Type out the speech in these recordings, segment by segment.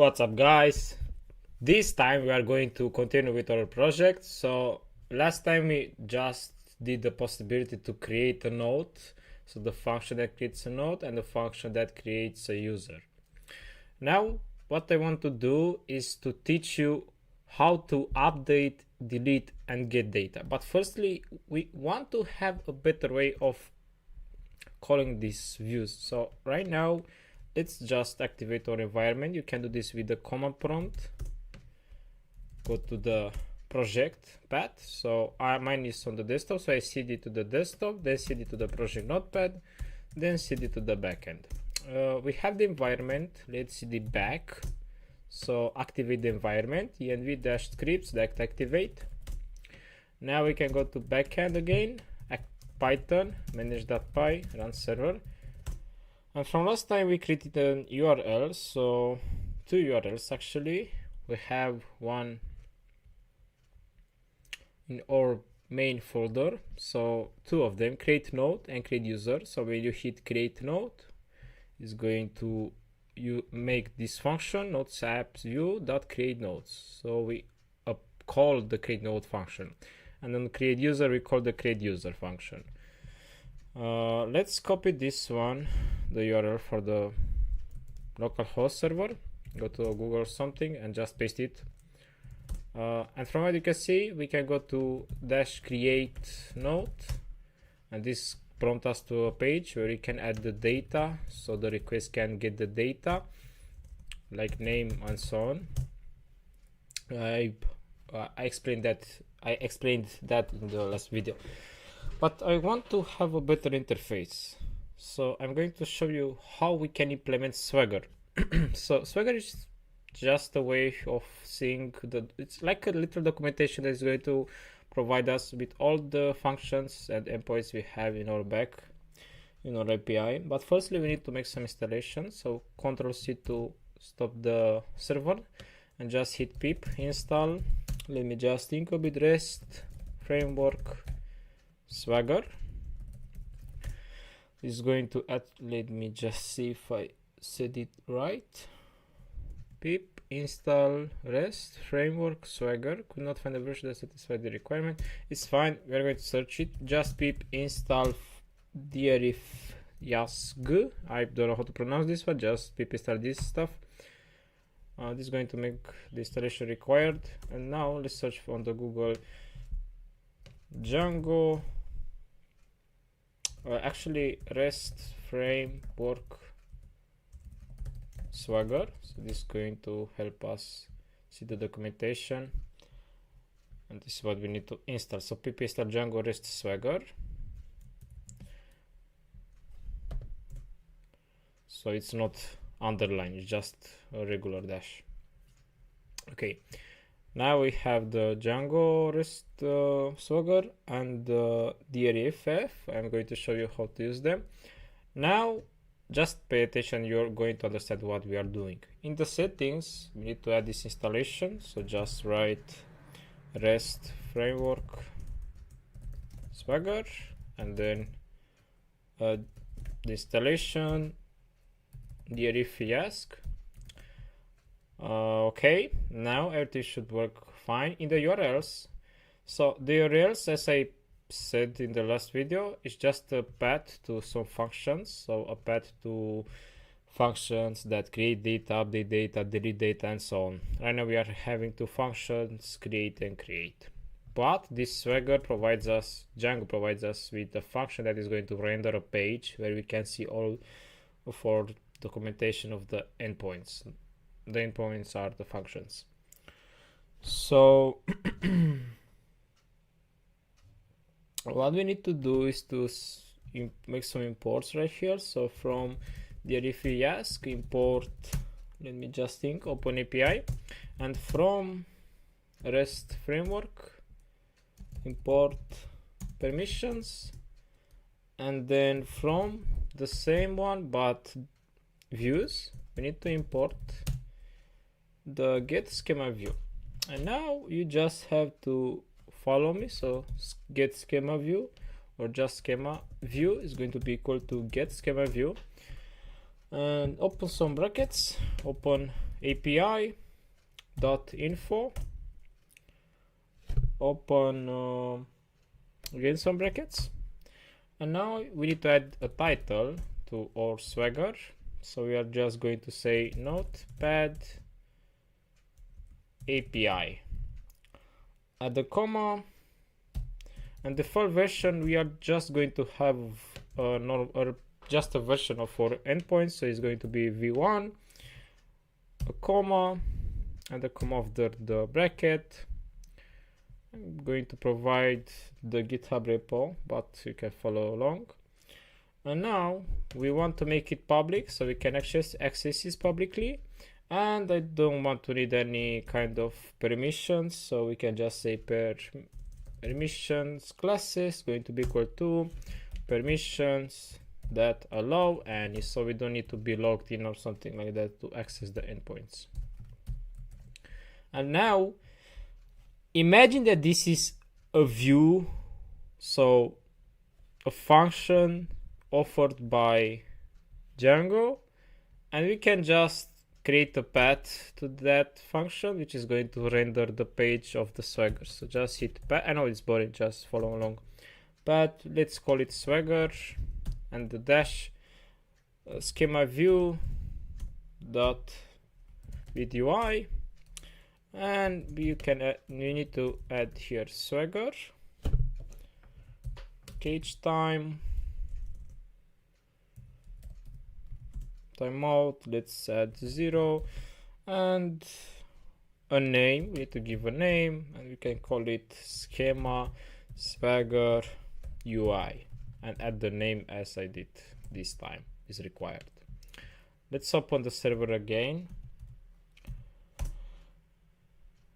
What's up, guys? This time we are going to continue with our project. So last time we just did the possibility to create a node, so the function that creates a node and the function that creates a user. Now what I want to do is to teach you how to update, delete and get data. But firstly, we want to have a better way of calling these views. So right now, let's just activate our environment. You can do this with the command prompt. Go to the project path. So mine is on the desktop, so I cd to the desktop, then cd to the project notepad, then cd to the backend. We have the environment. Let's cd back. So activate the environment, env-scripts that activate. Now we can go to backend again, Python manage.py run server. And from last time we created an URL, so two URLs actually. We have one in our main folder, so two of them, create node and create user. So when you hit create node, it's going to make this function nodes apps view.create nodes. So we call the create node function, and then create user we call the create user function. Let's copy this one, the URL for the local host server. Go to Google or something and just paste it. And from what you can see, we can go to -create node, and this prompts us to a page where we can add the data, so the request can get the data like name and so on. I explained that in the last video, but I want to have a better interface, so I'm going to show you how we can implement Swagger. So Swagger is just a way of seeing it's like a little documentation that is going to provide us with all the functions and endpoints we have in our API. But firstly, we need to make some installation. So Ctrl+C to stop the server and just hit pip install. Let me just incubate REST framework Swagger. This is going to add, let me just see if I said it right. Pip install REST framework Swagger. Could not find a version that satisfied the requirement. It's fine, we're going to search it. Just pip install DJANGO. I don't know how to pronounce this one. Just pip install this stuff. This is going to make the installation required. And now let's search on the Google Django. Actually, REST framework Swagger. So this is going to help us see the documentation, and this is what we need to install. So pip install Django REST Swagger. So it's not underlined, it's just a regular dash. Okay, now we have the Django REST Swagger and the DREFF. I'm going to show you how to use them. Now just pay attention, you're going to understand what we are doing. In the settings, we need to add this installation. So just write REST framework Swagger, and then the installation DREFF. Okay, now everything should work fine. In the URLs, so the URLs, as I said in the last video, is just a path to some functions. So a path to functions that create data, update data, delete data, and so on. Right now we are having two functions, create and create. But this Swagger provides us, Django provides us with a function that is going to render a page where we can see all of our documentation of the endpoints. The endpoints are the functions. So what we need to do is to make some imports right here. So from the DREFF import, let me just think, open API, and from REST framework import permissions, and then from the same one but views, we need to import the get schema view. And now you just have to follow me. So get schema view, or just schema view, is going to be equal to get schema view, and open some brackets, open API dot info, open again some brackets, and now we need to add a title to our Swagger. So we are just going to say Notepad API, add a comma, and the full version we are just going to have just a version of our endpoint, so it's going to be v1, a comma, and a comma after the bracket. I'm going to provide the GitHub repo, but you can follow along. And now we want to make it public so we can access this publicly, and I don't want to need any kind of permissions, so we can just say permissions classes going to be equal to permissions that allow any, so we don't need to be logged in or something like that to access the endpoints. And now imagine that this is a view, so a function offered by Django, and we can just create a path to that function which is going to render the page of the Swagger. So just hit path. I know it's boring, just follow along. But let's call it Swagger and the dash schema view dot with UI, and you need to add here Swagger cage time timeout, let's add 0, and a name. We need to give a name, and we can call it schema Swagger UI, and add the name as I did this time is required. Let's open the server again,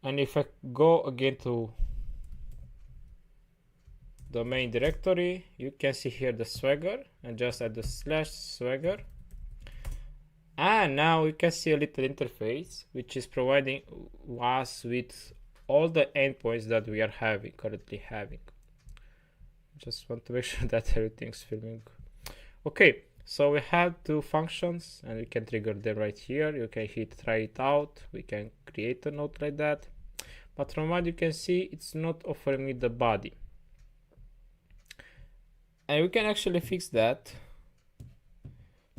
and if I go again to the main directory, you can see here the Swagger, and just add the /Swagger. And now we can see a little interface which is providing us with all the endpoints that we are currently having. Just want to make sure that everything's filming. Okay, so we have two functions and we can trigger them right here. You can hit try it out. We can create a node like that. But from what you can see, it's not offering me the body. And we can actually fix that.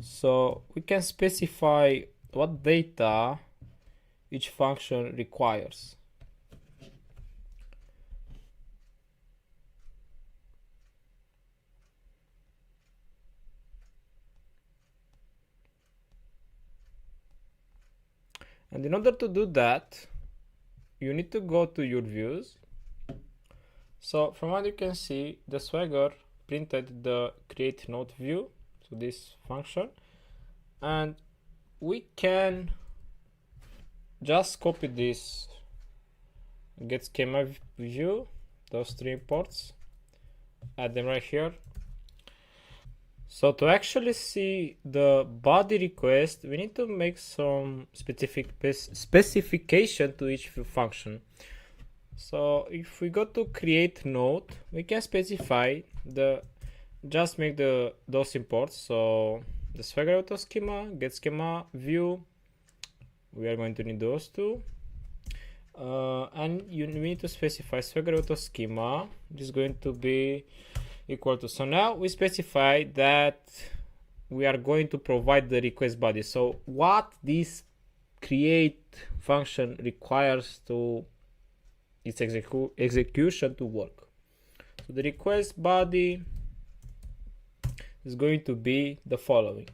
So we can specify what data each function requires. And in order to do that, you need to go to your views. So from what you can see, the Swagger printed the create node view to this function, and we can just copy this get schema view, those three imports, add them right here. So to actually see the body request, we need to make some specific specification to each function. So if we go to create node, we can specify just make those imports. So the Swagger auto schema, get schema view, we are going to need those two, and you need to specify Swagger auto schema, which is going to be equal to. So now we specify that we are going to provide the request body. So what this create function requires to its execution to work. So the request body is going to be the following.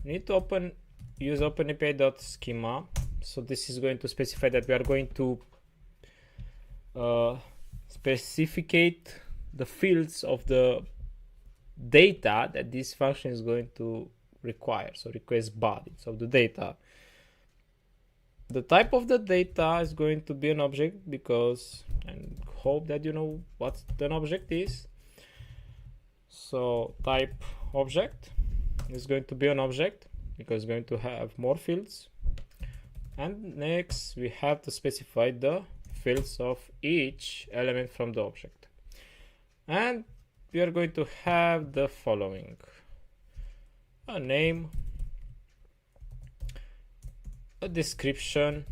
We need to use openapi.schema. So this is going to specify that we are going to specificate the fields of the data that this function is going to require. So request body, so the data. The type of the data is going to be an object, because I hope that you know what an object is. So type object is going to be an object because it's going to have more fields. And next we have to specify the fields of each element from the object. And we are going to have the following: a name, a description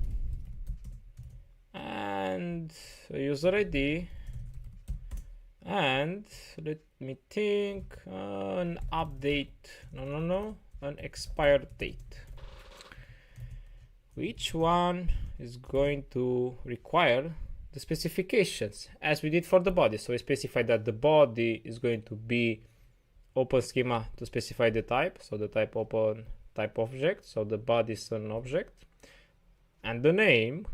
and a user ID, and let me think, an update, an expired date. Which one is going to require the specifications as we did for the body? So we specify that the body is going to be open schema to specify the type, so the type open type object, so the body is an object, and the name,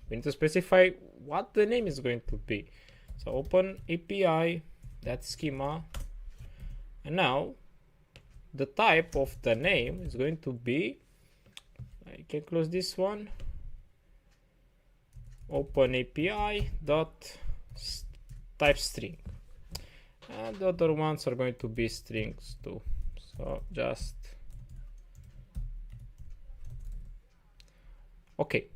we need to specify what the name is going to be. So open API, that schema, and now the type of the name is going to be, I can close this one, open API dot type string, and the other ones are going to be strings too. So just okay.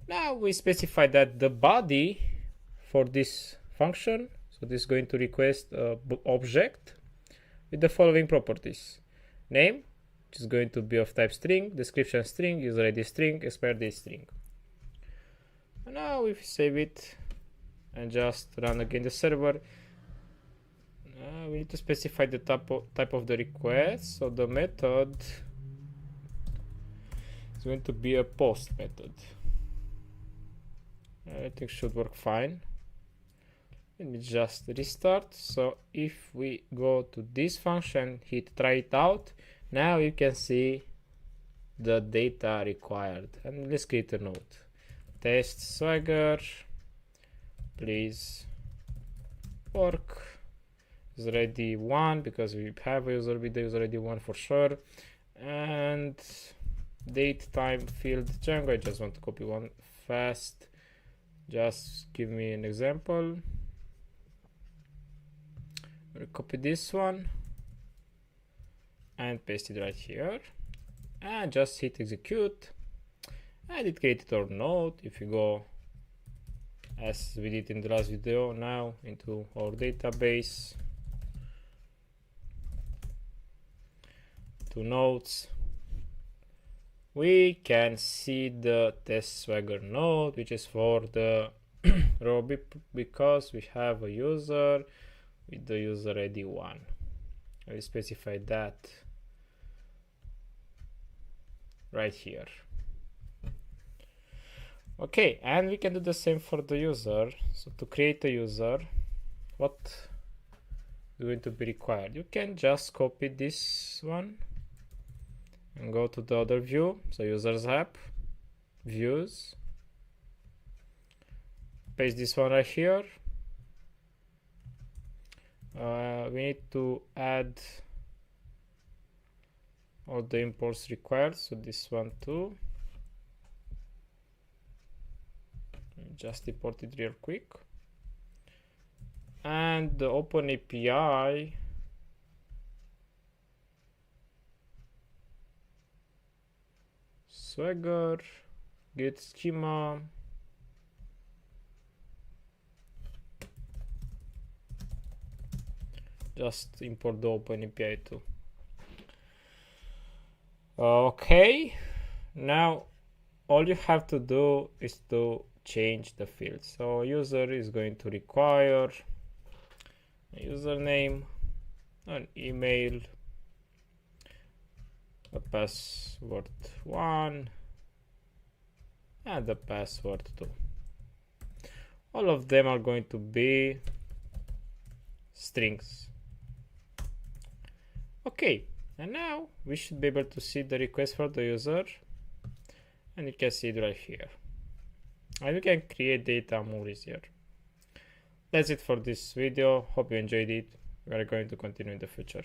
Now we specify that the body for this function, so this is going to request a object with the following properties: name, which is going to be of type string, description string, user ID string, expired date string. And now if we save it and just run again the server, we need to specify the type of the request. So the method is going to be a post method. I think should work fine. Let me just restart. So if we go to this function, hit try it out, now you can see the data required. And let's create a node. Test Swagger, please work. User ID 1 because we have a user with the user ID 1 for sure. And date time field Django. I just want to copy one fast. Just give me an example. We'll copy this one and paste it right here, and just hit execute, and it created our node. If you go as we did in the last video, now into our database, to nodes, we can see the test Swagger node, which is for the row because we have a user with the user ID 1. I specify that right here. Okay, and we can do the same for the user. So to create a user, what is going to be required? You can just copy this one and go to the other view, so users app, views, paste this one right here. We need to add all the imports required, so this one too. Just import it real quick, and the open API Swagger get schema, just import the open API too. Okay, now all you have to do is to change the field. So user is going to require a username, an email, a password 1, and the password 2. All of them are going to be strings. Okay, and now we should be able to see the request for the user, and you can see it right here. And we can create data more easier. That's it for this video. Hope you enjoyed it. We are going to continue in the future.